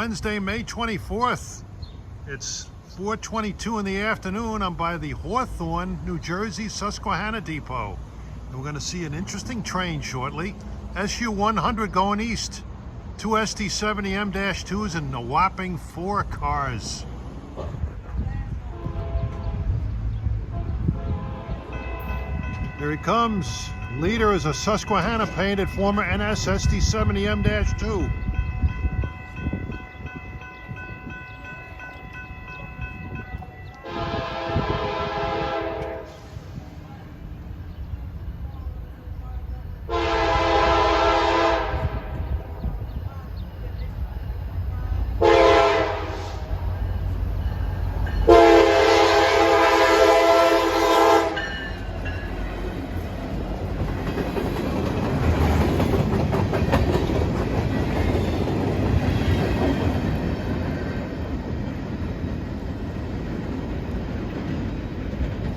Wednesday, May 24th. It's 4:22 in the afternoon. I'm by the Hawthorne, New Jersey Susquehanna Depot. And we're going to see an interesting train shortly. SU 100 going east. 2 SD70M-2s and a whopping 4 cars. Here he comes. Leader is a Susquehanna painted former NS SD70M-2.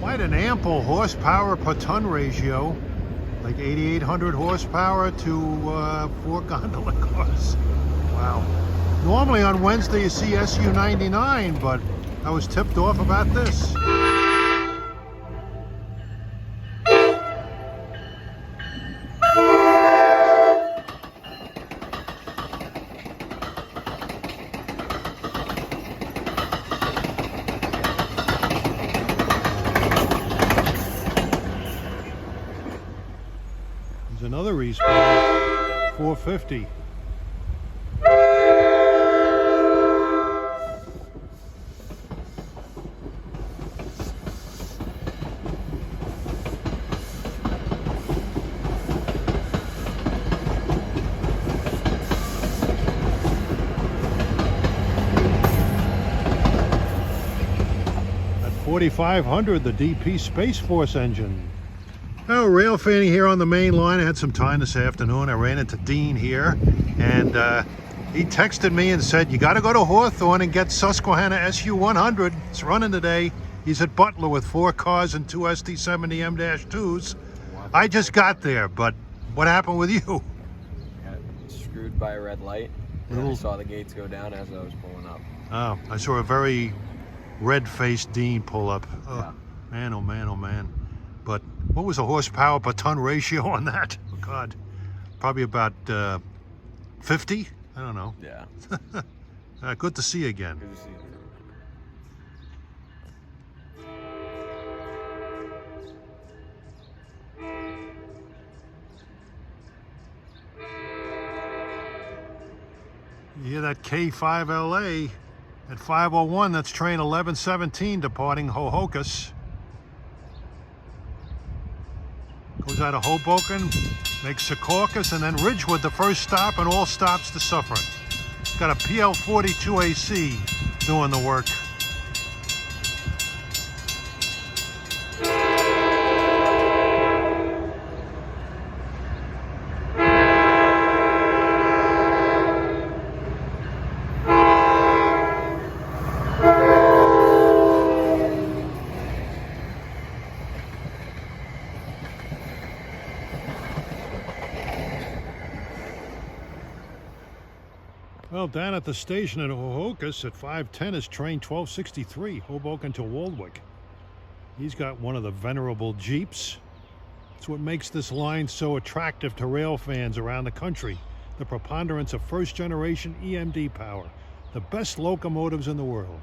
Quite an ample horsepower per ton ratio, like 8,800 horsepower to 4 gondola cars. Wow. Normally on Wednesday you see SU 99, but I was tipped off about this. Another respawn, 450. At 4,500, the DP Space Force engine. Oh, Railfanning here on the main line. I had some time this afternoon. I ran into Dean here, and he texted me and said, you got to go to Hawthorne and get Susquehanna SU 100. It's running today. He's at Butler with 4 cars and 2 SD70M-2s. I just got there, but what happened with you? Got screwed by a red light, and I saw the gates go down as I was pulling up. Oh, I saw a very red-faced Dean pull up. Oh, yeah. Man, oh man, oh man. But what was the horsepower per ton ratio on that? Oh God, probably about 50. I don't know. Yeah. Good to see you again. Good to see you. You hear that K5LA at 5:01? That's train 1117 departing Hohokus. Goes out of Hoboken, makes Secaucus, and then Ridgewood the first stop, and all stops to Suffern. It's got a PL42AC doing the work. Well, down at the station at Hohokus at 5:10 is train 1263, Hoboken to Waldwick. He's got one of the venerable Jeeps. It's what makes this line so attractive to rail fans around the country. The preponderance of first-generation EMD power, the best locomotives in the world.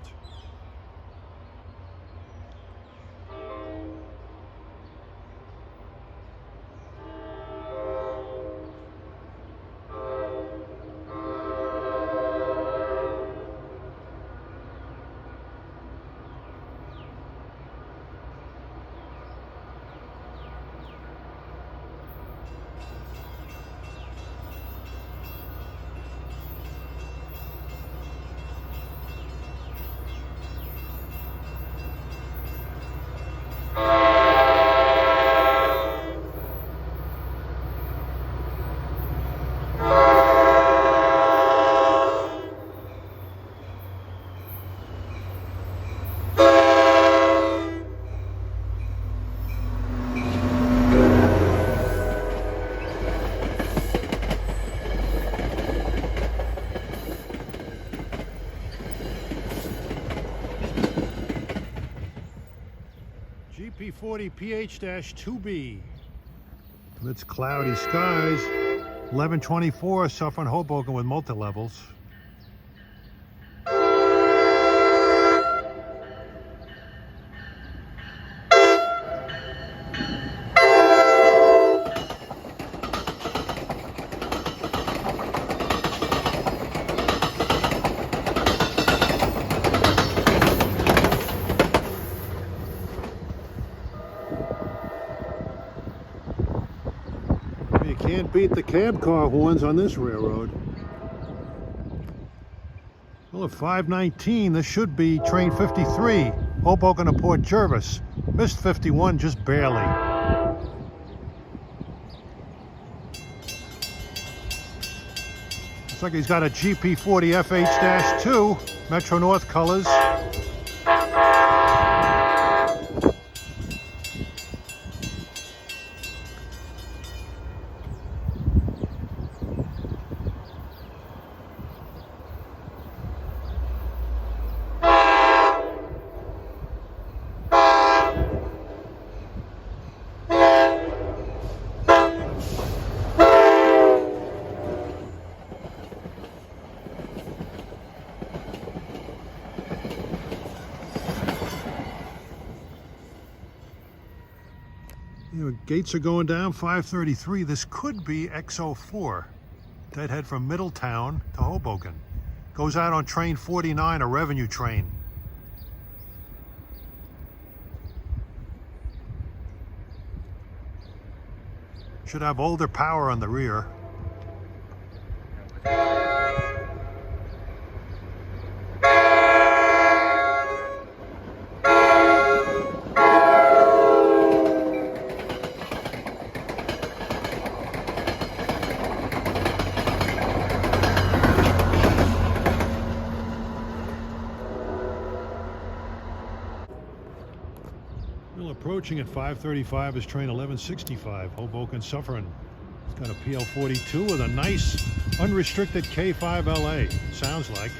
GP40 PH-2B. Amidst cloudy skies, 1124 suffering Hoboken with multi-levels. You can't beat the cab car horns on this railroad. Well, at 5:19, this should be train 53, Hoboken to Port Jervis. Missed 51 just barely. Looks like he's got a GP40 FH-2, Metro North colors. Gates are going down, 5:33. This could be X04. Deadhead from Middletown to Hoboken. Goes out on train 49, a revenue train. Should have older power on the rear. Approaching at 5:35 is train 1165, Hoboken suffering. It's got a PL42 with a nice unrestricted K5LA, sounds like.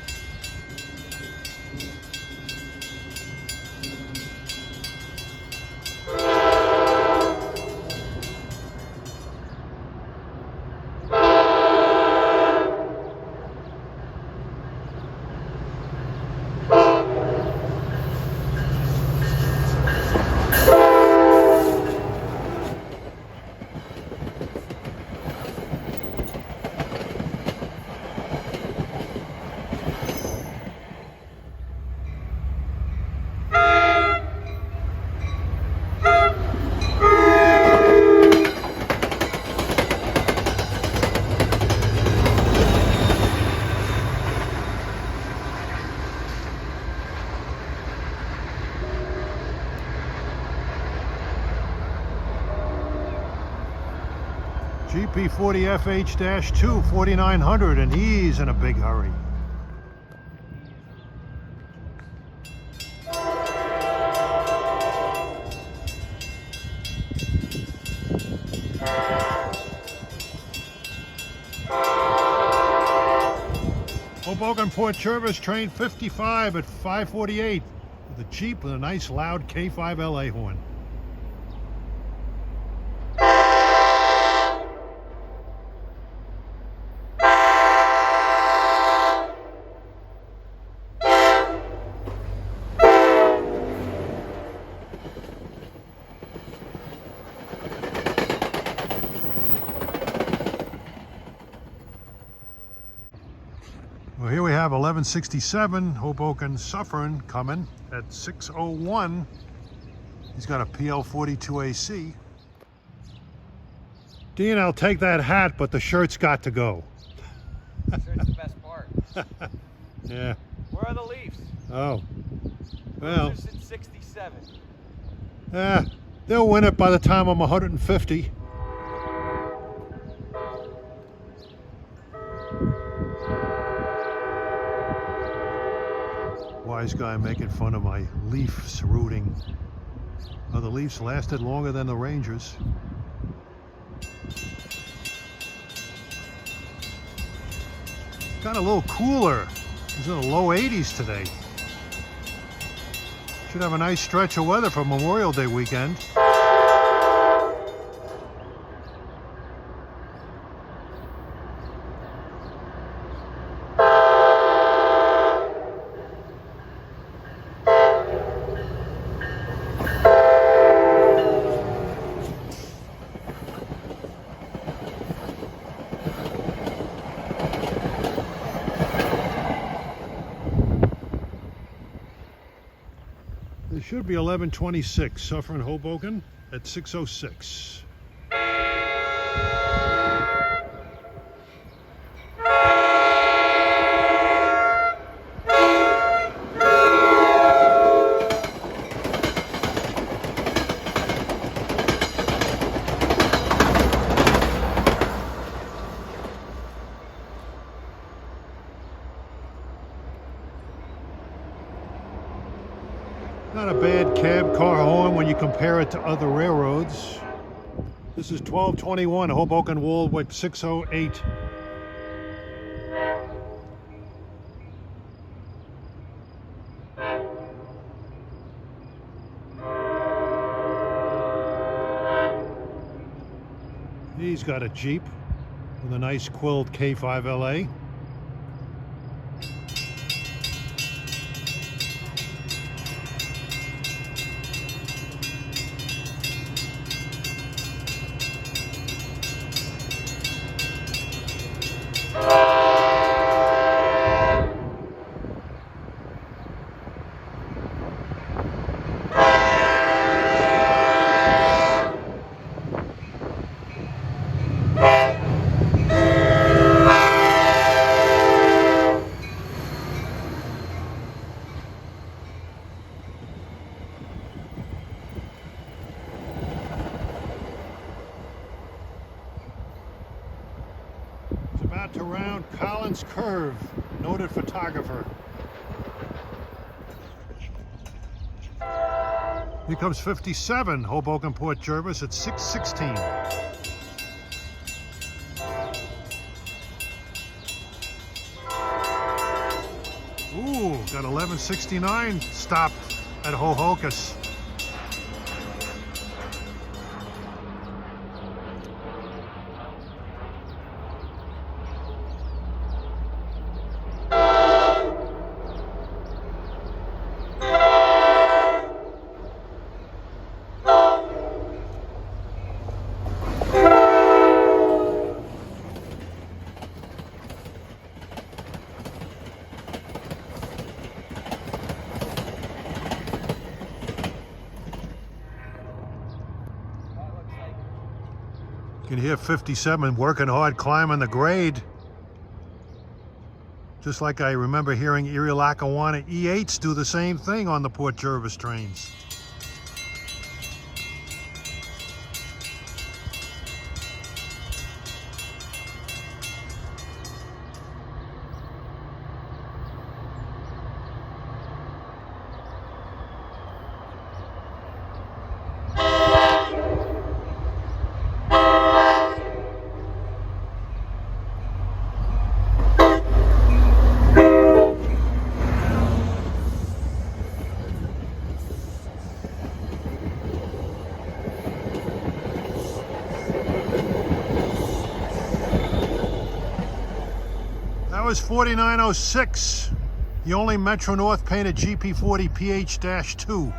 GP40 FH-2, 4900, and he's in a big hurry. Hoboken Port Jervis, train 55 at 5:48 with a Jeep with a nice loud K5LA horn. Well, here we have 1167, Hoboken suffering, coming at 6:01. He's got a PL42AC. Dean, I'll take that hat, but the shirt's got to go. The shirt's the best part. Yeah. Where are the Leafs? Oh. Well. Losers in 67. They'll win it by the time I'm 150. Wise guy making fun of my Leafs rooting. Well, the Leafs lasted longer than the Rangers. Got a little cooler. It's in the low 80s today. Should have a nice stretch of weather for Memorial Day weekend. It should be 11:26, Suffering Hoboken at 6:06. Not a bad cab car horn when you compare it to other railroads. This is 1221 Hoboken Woolwich 608. He's got a Jeep with a nice quilled K5LA. About to round Collins Curve, noted photographer. Here comes 57 Hoboken Port Jervis at 6:16. Ooh, got 1169 stopped at Hohokus. You can hear 57 working hard climbing the grade. Just like I remember hearing Erie Lackawanna E8s do the same thing on the Port Jervis trains. That was 4906, the only Metro North painted GP40 PH-2.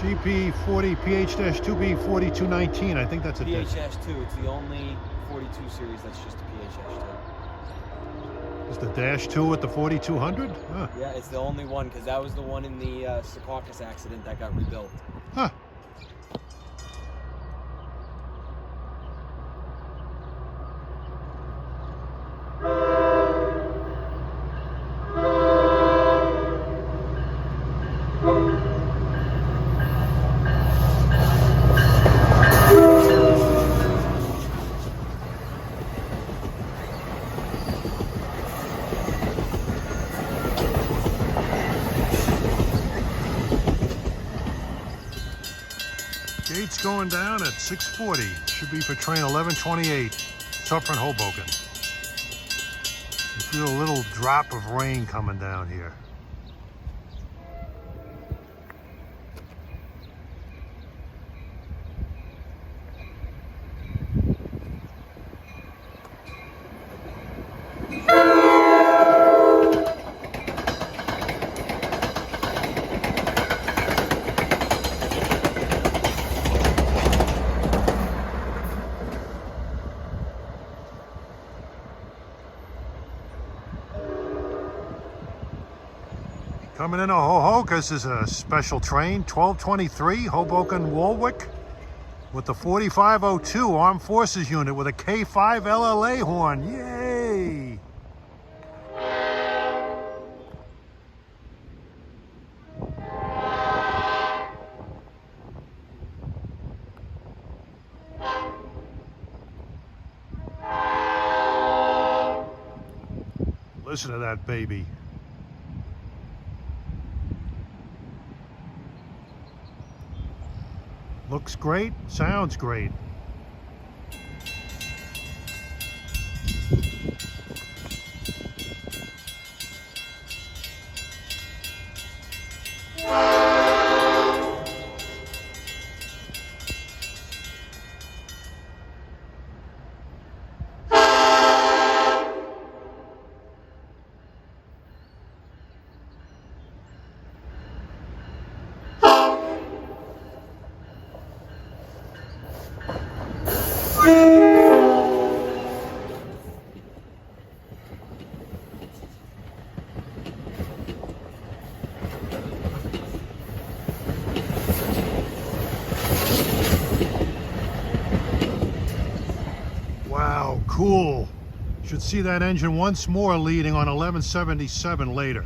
GP40 PH-2B 4219. I think that's a PH-2. It's the only 42 series that's just a PH-2. Is the Dash 2 with the 4200? Huh. Yeah, it's the only one because that was the one in the Secaucus accident that got rebuilt. Huh. going down at 6:40. Should be for train 1128, Suffern Hoboken. You feel a little drop of rain coming down here. Coming in Hohokus, this is a special train, 1223 Hoboken Warwick, with the 4502 Armed Forces unit with a K5 LLA horn. Yay! Listen to that baby. Looks great, sounds great. Wow, cool. Should see that engine once more leading on 1177 later.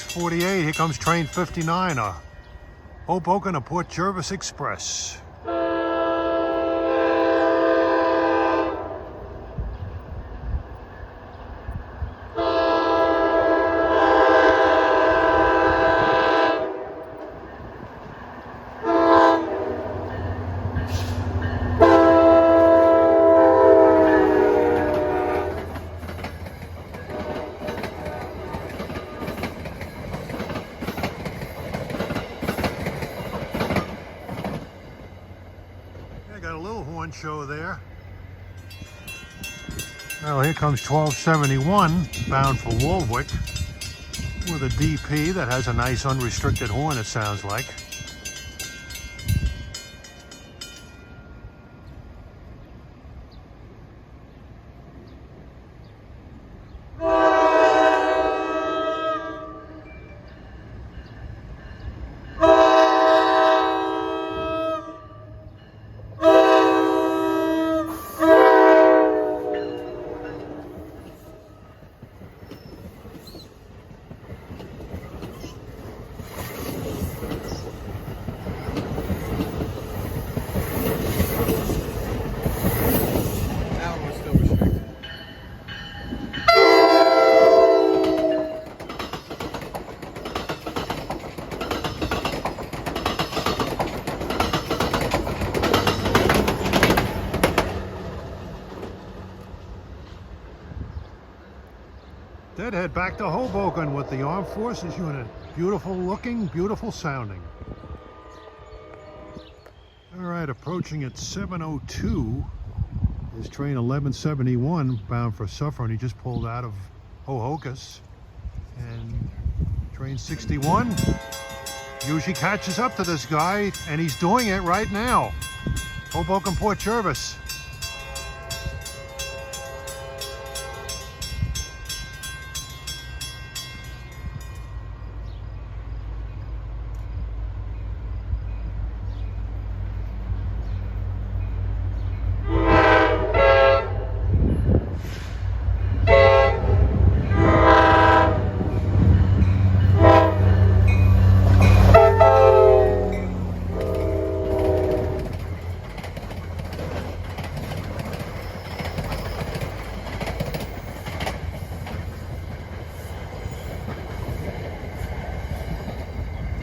.48, here comes train 59, Hoboken to Port Jervis Express. Got a little horn show there. Well, here comes 1271 bound for Warwick with a DP that has a nice unrestricted horn, it sounds like. back to Hoboken with the Armed Forces unit. Beautiful looking, beautiful sounding. All right, approaching at 7:02 is train 1171 bound for Suffern. He just pulled out of Hohokus. And train 61 usually catches up to this guy, and he's doing it right now. Hoboken Port Jervis.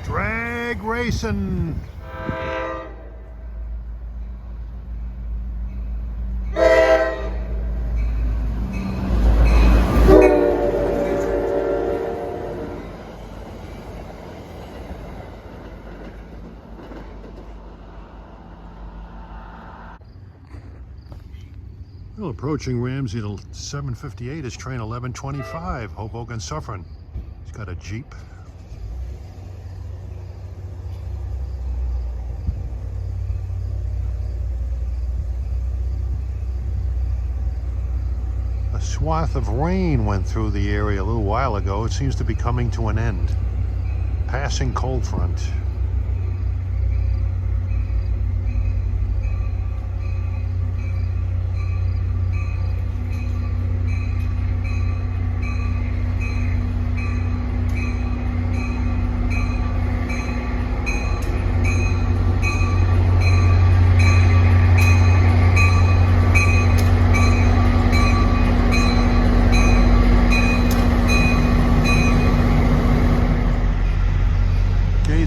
Drag racing. Well, approaching Ramsey to 7:58 is train 1125, Hoboken Suffern. He's got a Jeep. A swath of rain went through the area a little while ago. It seems to be coming to an end. Passing cold front.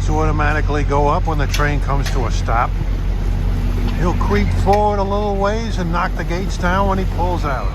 Automatically go up when the train comes to a stop. He'll creep forward a little ways and knock the gates down when he pulls out.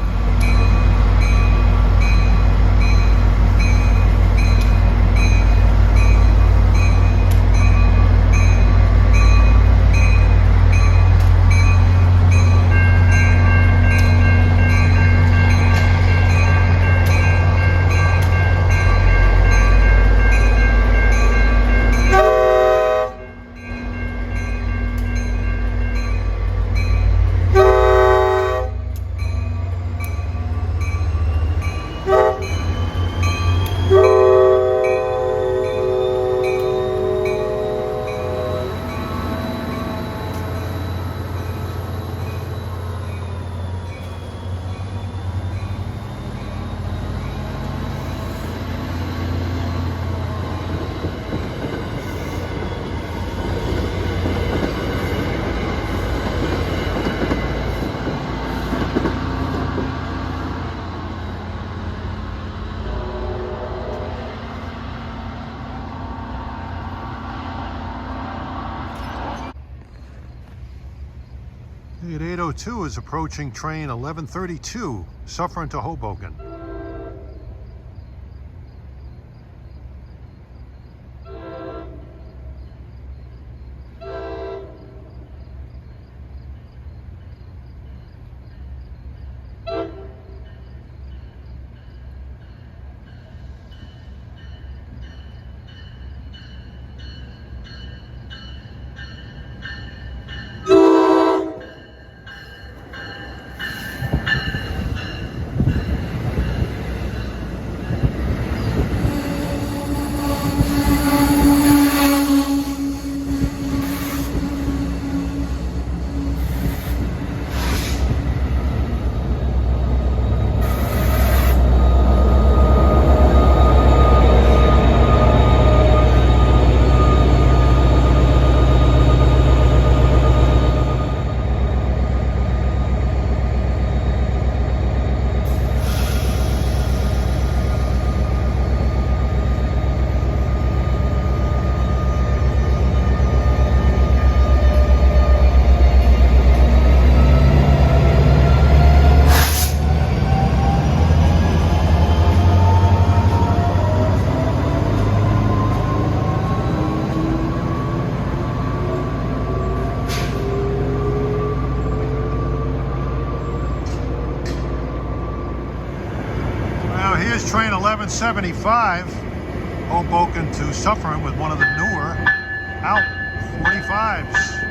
At 8:02 is approaching train 1132, Suffern to Hoboken. 775, Hoboken to Suffern with one of the newer out 45s.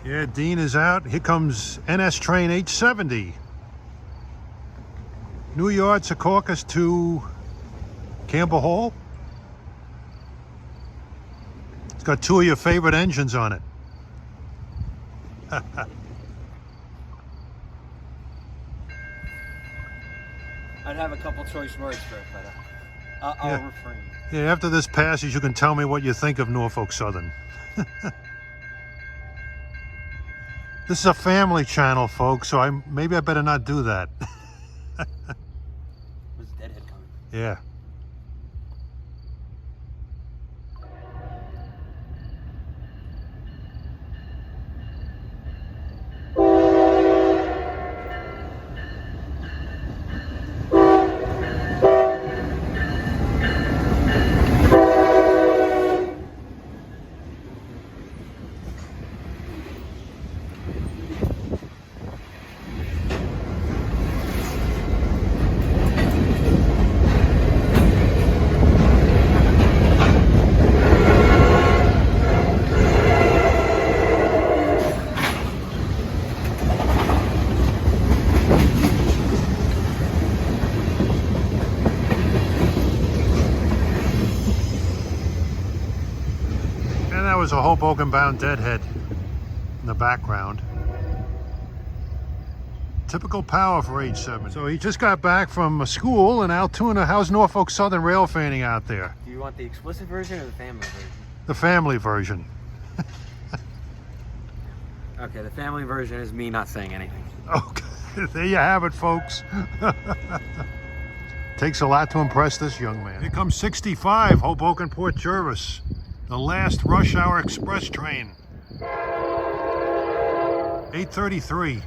Yeah, Dean is out. Here comes NS train 870. New Yard, Secaucus to Campbell Hall. It's got two of your favorite engines on it. I'd have a couple choice words for it, but I'll refrain. Yeah, after this passage, you can tell me what you think of Norfolk Southern. This is a family channel, folks, so maybe I better not do that. Was Deadhead coming? Yeah. Was a Hoboken-bound Deadhead in the background. Typical power for H7. So he just got back from school in Altoona. How's Norfolk Southern rail fanning out there? Do you want the explicit version or the family version? The family version. Okay, the family version is me not saying anything. Okay, there you have it, folks. Takes a lot to impress this young man. Here comes 65, Hoboken Port Jervis. The last rush hour express train. 8:33.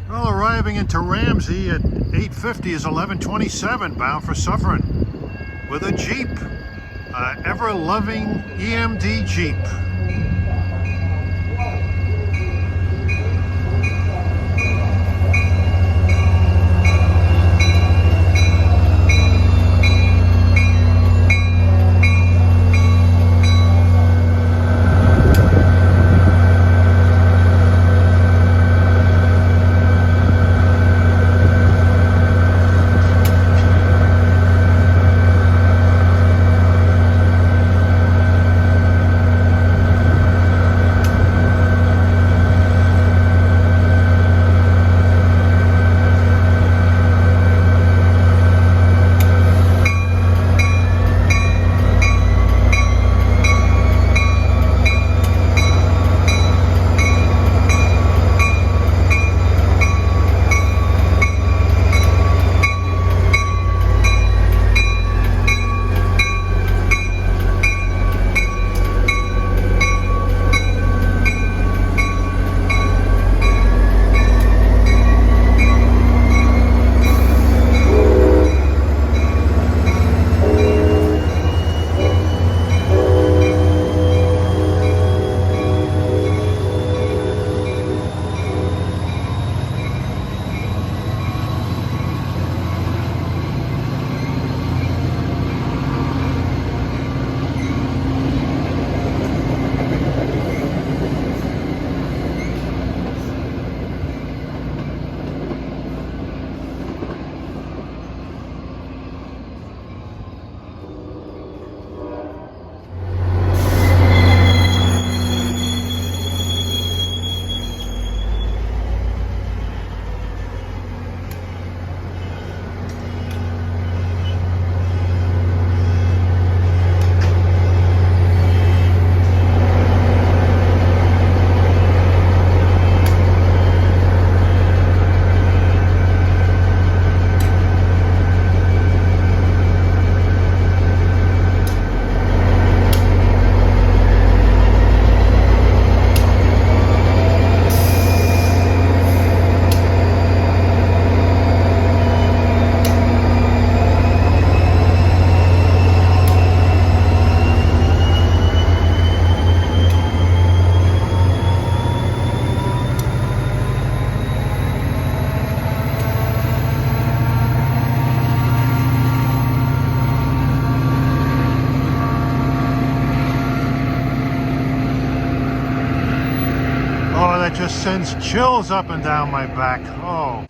Well, arriving into Ramsey at 8:50 is 11:27, bound for Suffern with a Jeep, ever-loving EMD Jeep. just sends chills up and down my back. Oh.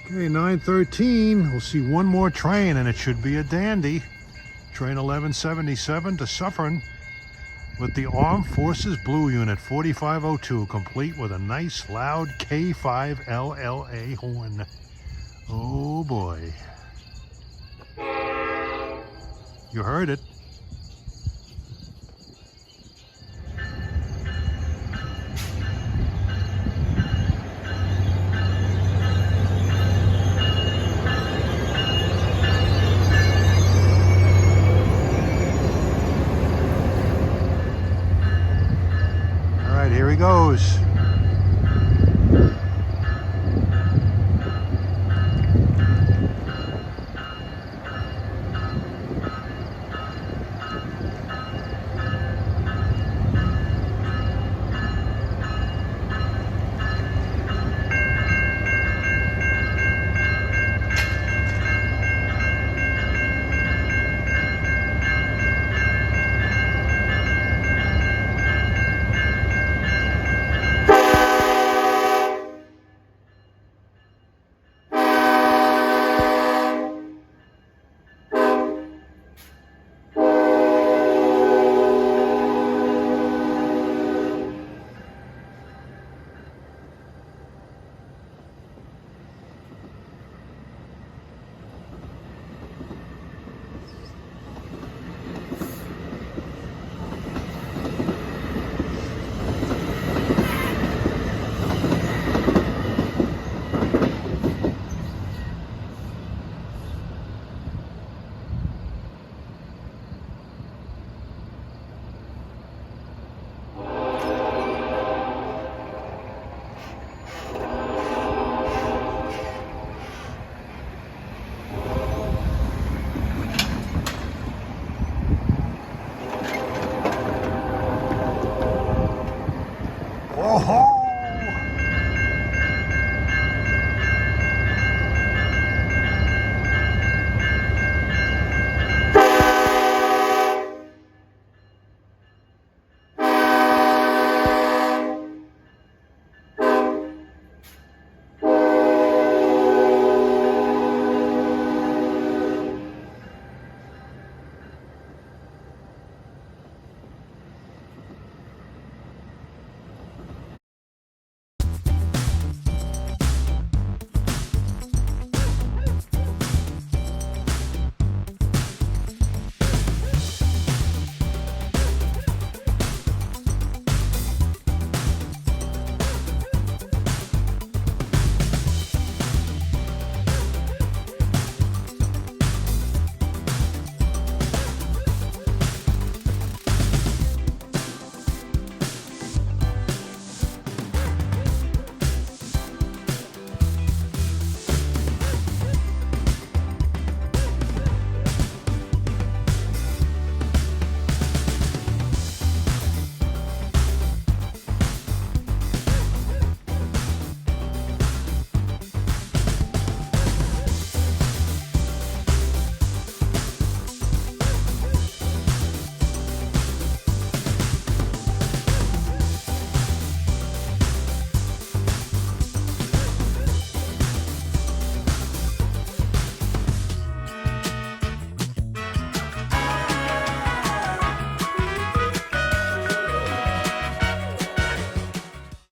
Okay, 9:13. We'll see one more train, and it should be a dandy. Train 1177 to Suffern with the Armed Forces Blue Unit 4502, complete with a nice loud K5 LLA horn. Oh boy. You heard it. All right, here he goes.